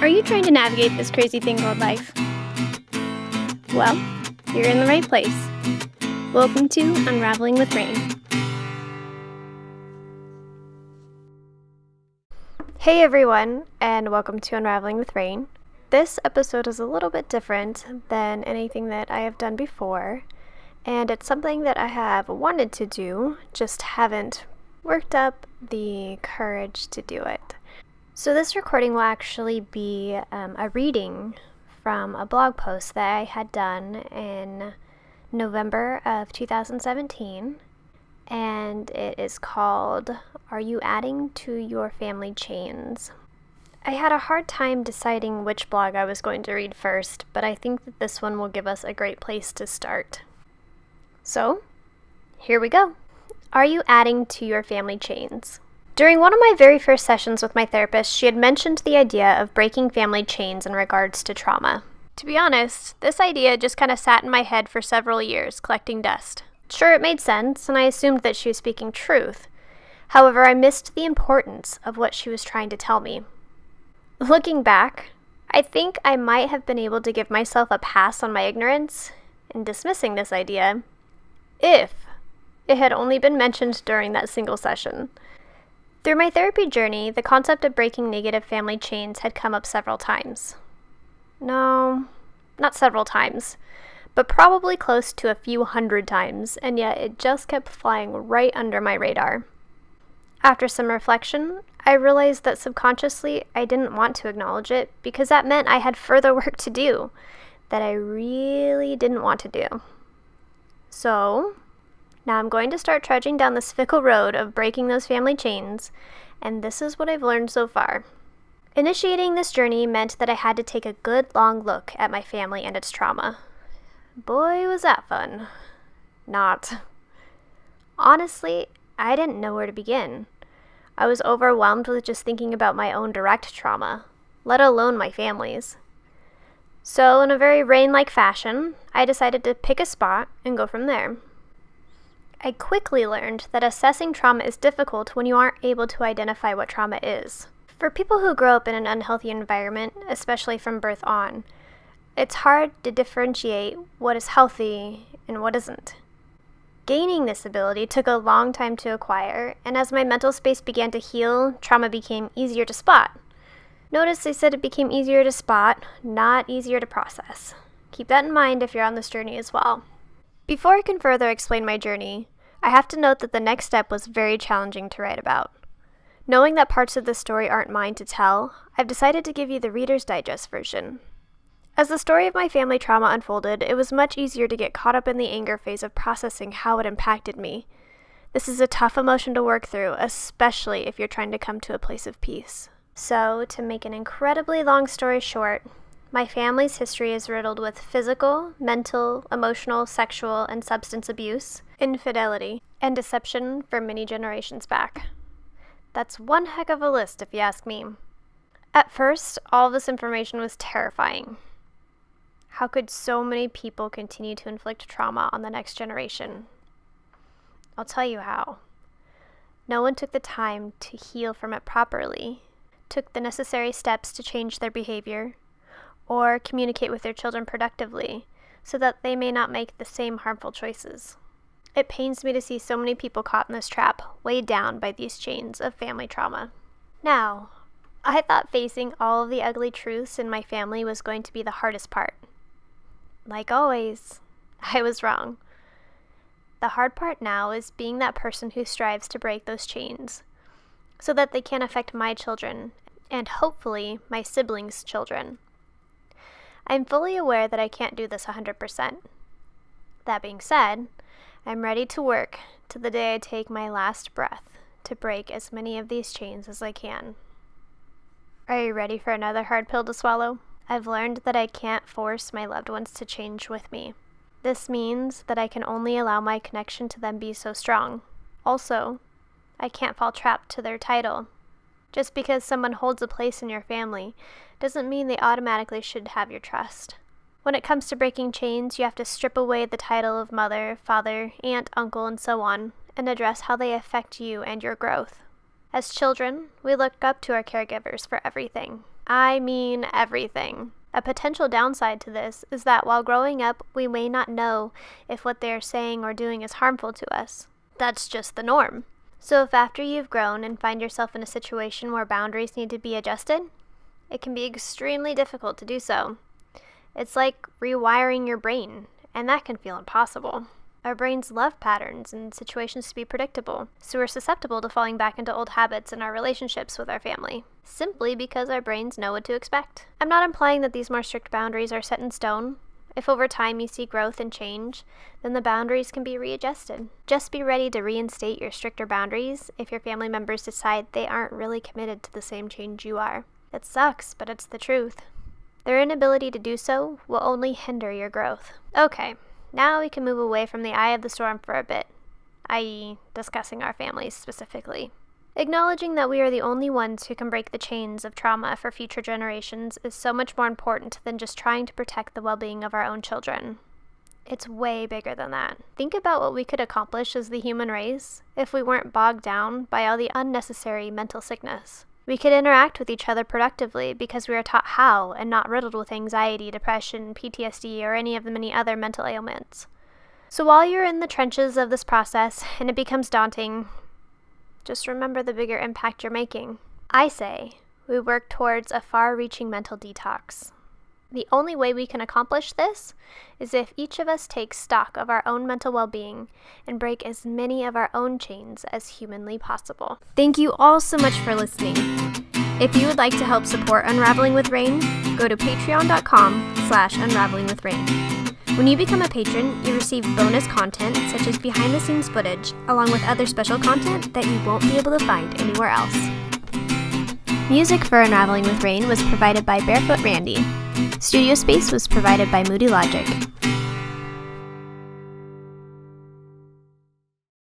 Are you trying to navigate this crazy thing called life? Well, you're in the right place. Welcome to Unraveling with Rayne. Hey everyone, and welcome to Unraveling with Rayne. This episode is a little bit different than anything that I have done before, and it's something that I have wanted to do, just haven't worked up the courage to do it. So this recording will actually be a reading from a blog post that I had done in November of 2017, and it is called, Are You Adding to Your Family Chains? I had a hard time deciding which blog I was going to read first, but I think that this one will give us a great place to start. So, here we go. Are you adding to your family chains? During one of my very first sessions with my therapist, she had mentioned the idea of breaking family chains in regards to trauma. To be honest, this idea just kind of sat in my head for several years, collecting dust. Sure, it made sense, and I assumed that she was speaking truth. However, I missed the importance of what she was trying to tell me. Looking back, I think I might have been able to give myself a pass on my ignorance in dismissing this idea, if it had only been mentioned during that single session. Through my therapy journey, the concept of breaking negative family chains had come up several times. No, not several times, but probably close to a few hundred times, and yet it just kept flying right under my radar. After some reflection, I realized that subconsciously I didn't want to acknowledge it because that meant I had further work to do that I really didn't want to do. So, now I'm going to start trudging down this fickle road of breaking those family chains, and this is what I've learned so far. Initiating this journey meant that I had to take a good long look at my family and its trauma. Boy, was that fun. Not. Honestly, I didn't know where to begin. I was overwhelmed with just thinking about my own direct trauma, let alone my family's. So, in a very Rayne-like fashion, I decided to pick a spot and go from there. I quickly learned that assessing trauma is difficult when you aren't able to identify what trauma is. For people who grow up in an unhealthy environment, especially from birth on, it's hard to differentiate what is healthy and what isn't. Gaining this ability took a long time to acquire, and as my mental space began to heal, trauma became easier to spot. Notice I said it became easier to spot, not easier to process. Keep that in mind if you're on this journey as well. Before I can further explain my journey, I have to note that the next step was very challenging to write about. Knowing that parts of the story aren't mine to tell, I've decided to give you the Reader's Digest version. As the story of my family trauma unfolded, it was much easier to get caught up in the anger phase of processing how it impacted me. This is a tough emotion to work through, especially if you're trying to come to a place of peace. So, to make an incredibly long story short, my family's history is riddled with physical, mental, emotional, sexual, and substance abuse, infidelity, and deception for many generations back. That's one heck of a list if you ask me. At first, all this information was terrifying. How could so many people continue to inflict trauma on the next generation? I'll tell you how. No one took the time to heal from it properly, took the necessary steps to change their behavior, or communicate with their children productively so that they may not make the same harmful choices. It pains me to see so many people caught in this trap, weighed down by these chains of family trauma. Now, I thought facing all of the ugly truths in my family was going to be the hardest part. Like always, I was wrong. The hard part now is being that person who strives to break those chains so that they can't affect my children and hopefully my siblings' children. I'm fully aware that I can't do this 100%. That being said, I'm ready to work to the day I take my last breath to break as many of these chains as I can. Are you ready for another hard pill to swallow? I've learned that I can't force my loved ones to change with me. This means that I can only allow my connection to them be so strong. Also, I can't fall trapped to their title. Just because someone holds a place in your family doesn't mean they automatically should have your trust. When it comes to breaking chains, you have to strip away the title of mother, father, aunt, uncle, and so on, and address how they affect you and your growth. As children, we look up to our caregivers for everything. I mean everything. A potential downside to this is that while growing up, we may not know if what they are saying or doing is harmful to us. That's just the norm. So if after you've grown and find yourself in a situation where boundaries need to be adjusted, it can be extremely difficult to do so. It's like rewiring your brain, and that can feel impossible. Our brains love patterns and situations to be predictable, so we're susceptible to falling back into old habits in our relationships with our family, simply because our brains know what to expect. I'm not implying that these more strict boundaries are set in stone. If over time you see growth and change, then the boundaries can be readjusted. Just be ready to reinstate your stricter boundaries if your family members decide they aren't really committed to the same change you are. It sucks, but it's the truth. Their inability to do so will only hinder your growth. Okay. Now we can move away from the eye of the storm for a bit, i.e., discussing our families specifically. Acknowledging that we are the only ones who can break the chains of trauma for future generations is so much more important than just trying to protect the well-being of our own children. It's way bigger than that. Think about what we could accomplish as the human race if we weren't bogged down by all the unnecessary mental sickness. We could interact with each other productively because we are taught how and not riddled with anxiety, depression, PTSD, or any of the many other mental ailments. So while you're in the trenches of this process and it becomes daunting, just remember the bigger impact you're making. I say we work towards a far-reaching mental detox. The only way we can accomplish this is if each of us takes stock of our own mental well-being and break as many of our own chains as humanly possible. Thank you all so much for listening. If you would like to help support Unraveling with Rayne, go to patreon.com/unravelingwithrayne. When you become a patron, you receive bonus content such as behind-the-scenes footage, along with other special content that you won't be able to find anywhere else. Music for Unraveling with Rayne was provided by Barefoot Randy. Studio space was provided by Moody Logic.